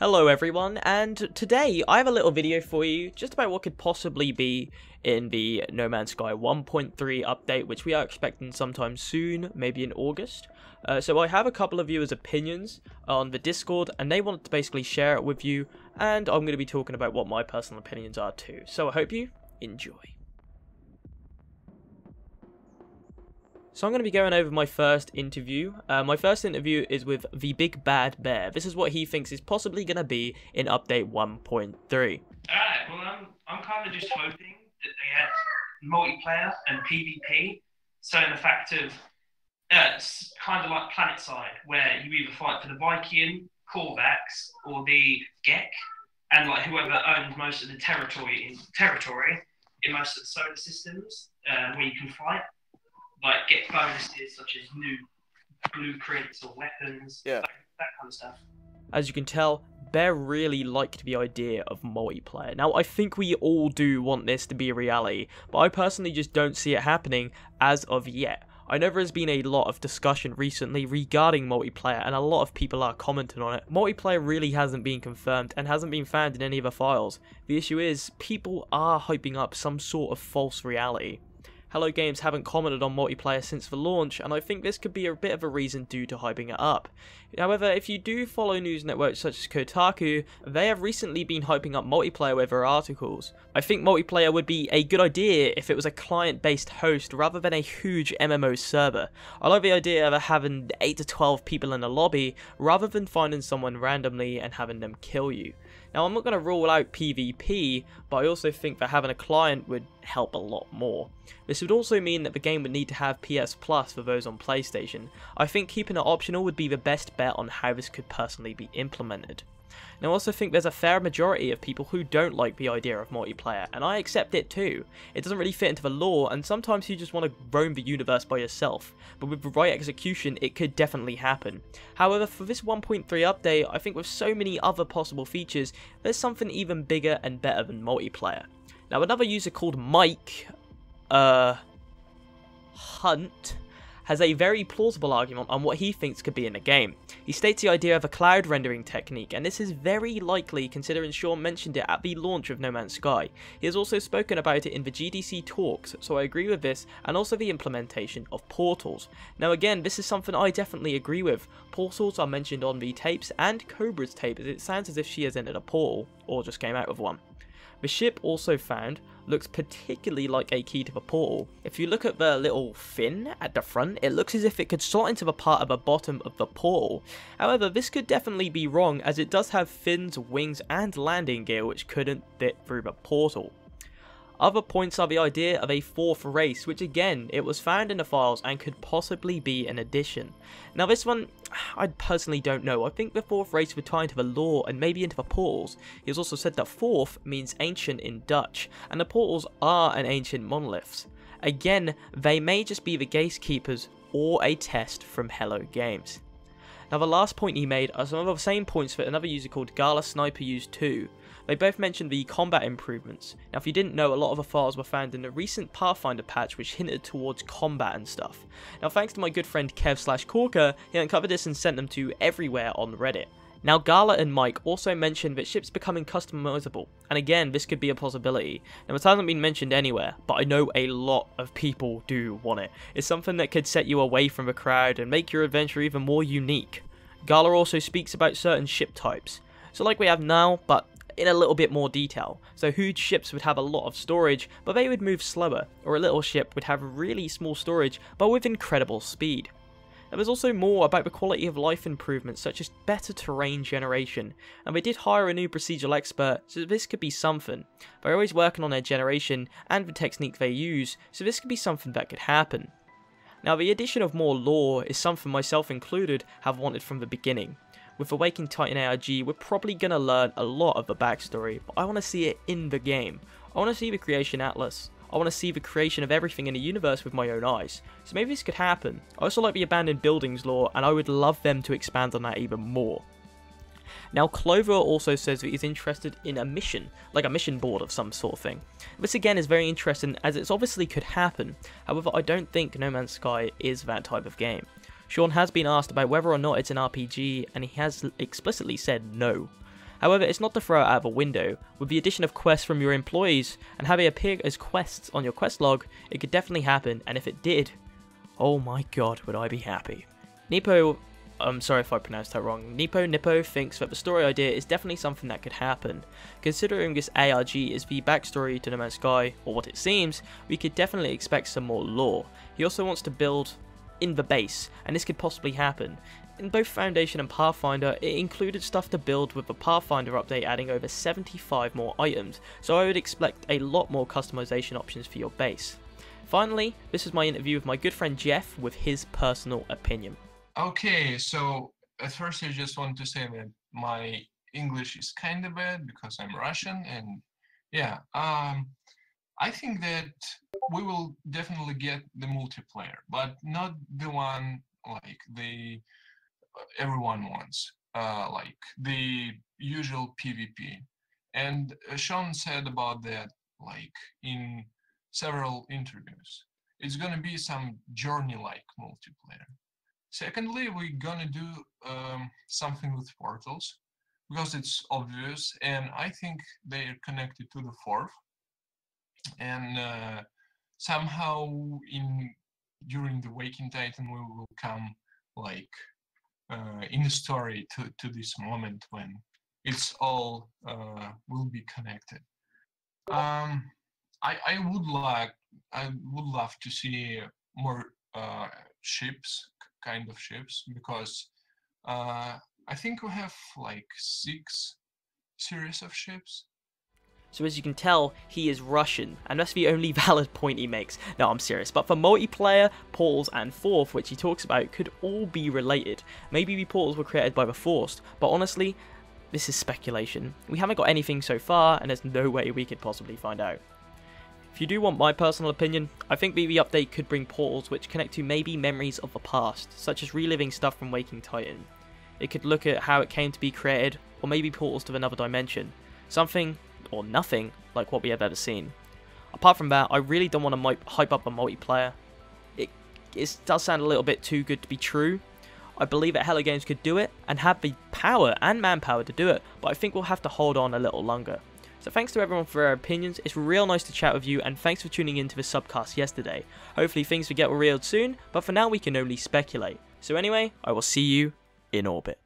Hello everyone, and today I have a little video for you just about what could possibly be in the No Man's Sky 1.3 update, which we are expecting sometime soon, maybe in August. So I have a couple of viewers' opinions on the Discord, and they wanted to basically share it with you, and I'm going to be talking about what my personal opinions are too. So I hope you enjoy. So I'm going to be going over my first interview. My first interview is with the Big Bad Bear. This is what he thinks is possibly going to be in update 1.3. Alright, well I'm kind of just hoping that they add multiplayer and PvP. So in the fact of, it's kind of like PlanetSide, where you either fight for the Viking, Korvax, or the Gek, and like whoever owns most of the territory in most of the solar systems, where you can fight. Like get bonuses such as new blueprints or weapons, that kind of stuff. As you can tell, Bear really liked the idea of multiplayer. Now, I think we all do want this to be a reality, but I personally just don't see it happening as of yet. I know there has been a lot of discussion recently regarding multiplayer, and a lot of people are commenting on it. Multiplayer really hasn't been confirmed and hasn't been found in any of the files. The issue is, people are hyping up some sort of false reality. Hello Games haven't commented on multiplayer since the launch, and I think this could be a bit of a reason due to hyping it up. However, if you do follow news networks such as Kotaku, they have recently been hyping up multiplayer with their articles. I think multiplayer would be a good idea if it was a client-based host rather than a huge MMO server. I like the idea of having 8 to 12 people in a lobby rather than finding someone randomly and having them kill you. Now, I'm not going to rule out PvP, but I also think that having a client would help a lot more. This would also mean that the game would need to have PS Plus for those on PlayStation. I think keeping it optional would be the best bet on how this could personally be implemented. Now, I also think there's a fair majority of people who don't like the idea of multiplayer, and I accept it too. It doesn't really fit into the lore, and sometimes you just want to roam the universe by yourself, but with the right execution, it could definitely happen. However, for this 1.3 update, I think with so many other possible features, there's something even bigger and better than multiplayer. Now, another user called Mike Hunt has a very plausible argument on what he thinks could be in the game. He states the idea of a cloud rendering technique, and this is very likely considering Sean mentioned it at the launch of No Man's Sky. He has also spoken about it in the GDC talks, so I agree with this, and also the implementation of portals. Now again, this is something I definitely agree with. Portals are mentioned on the tapes and Cobra's tape, as it sounds as if she has entered a portal, or just came out of one. The ship also found looks particularly like a key to the portal. If you look at the little fin at the front, it looks as if it could slot into the part of the bottom of the portal. However, this could definitely be wrong, as it does have fins, wings and landing gear which couldn't fit through the portal. Other points are the idea of a fourth race, which again, it was found in the files and could possibly be an addition. Now this one, I personally don't know. I think the fourth race would tie into the lore and maybe into the portals. He has also said that fourth means ancient in Dutch, and the portals are an ancient monoliths. Again, they may just be the gatekeepers or a test from Hello Games. Now the last point he made are some of the same points that another user called Gala Sniper used too. They both mentioned the combat improvements. Now if you didn't know, a lot of the files were found in the recent Pathfinder patch which hinted towards combat and stuff. Now thanks to my good friend Kev/Corker, he uncovered this and sent them to everywhere on Reddit. Now Gala and Mike also mentioned that ships becoming customizable, and again this could be a possibility. Now it hasn't been mentioned anywhere, but I know a lot of people do want it. It's something that could set you away from the crowd and make your adventure even more unique. Gala also speaks about certain ship types, so like we have now, but in a little bit more detail. So huge ships would have a lot of storage, but they would move slower, or a little ship would have really small storage, but with incredible speed. There was also more about the quality of life improvements, such as better terrain generation, and they did hire a new procedural expert, so this could be something. They're always working on their generation and the technique they use, so this could be something that could happen. Now the addition of more lore is something myself included have wanted from the beginning. With Awakening Titan ARG, we're probably going to learn a lot of the backstory, but I want to see it in the game. I want to see the Creation Atlas. I want to see the creation of everything in the universe with my own eyes. So maybe this could happen. I also like the abandoned buildings lore, and I would love them to expand on that even more. Now Clover also says that he's interested in a mission, like a mission board of some sort of thing. This again is very interesting, as it obviously could happen. However, I don't think No Man's Sky is that type of game. Sean has been asked about whether or not it's an RPG, and he has explicitly said no. However, it's not to throw it out of a window. With the addition of quests from your employees and having it appear as quests on your quest log, it could definitely happen, and if it did, oh my god, would I be happy. Nippo, I'm sorry if I pronounced that wrong, Nippo thinks that the story idea is definitely something that could happen. Considering this ARG is the backstory to No Man's Sky, or what it seems, we could definitely expect some more lore. He also wants to build in the base, and this could possibly happen. In both Foundation and Pathfinder, it included stuff to build, with the Pathfinder update adding over 75 more items, so I would expect a lot more customization options for your base. Finally, this is my interview with my good friend Jeff with his personal opinion. Okay, so at first I just want to say that my English is kind of bad because I'm Russian, and yeah, I think that we will definitely get the multiplayer, but not the one like everyone wants, like the usual PvP. And Sean said about that like in several interviews. It's gonna be some journey-like multiplayer. Secondly, we're gonna do something with portals because it's obvious, and I think they're connected to the fourth. And somehow during the Waking Titan we will come like in the story to this moment when it's all will be connected. I would love to see more ships, kind of ships, because I think we have like 6 series of ships. So as you can tell, he is Russian, and that's the only valid point he makes. No, I'm serious, but for multiplayer, portals and fourth, which he talks about, could all be related. Maybe the portals were created by the Forced, but honestly, this is speculation. We haven't got anything so far, and there's no way we could possibly find out. If you do want my personal opinion, I think the update could bring portals which connect to maybe memories of the past, such as reliving stuff from Waking Titan. It could look at how it came to be created, or maybe portals to another dimension. Something or nothing like what we have ever seen. Apart from that, I really don't want to hype up a multiplayer. It does sound a little bit too good to be true. I believe that Hello Games could do it and have the power and manpower to do it, but I think we'll have to hold on a little longer. So thanks to everyone for their opinions. It's real nice to chat with you, and thanks for tuning in to the subcast yesterday. Hopefully things will get revealed soon, but for now we can only speculate. So anyway, I will see you in orbit.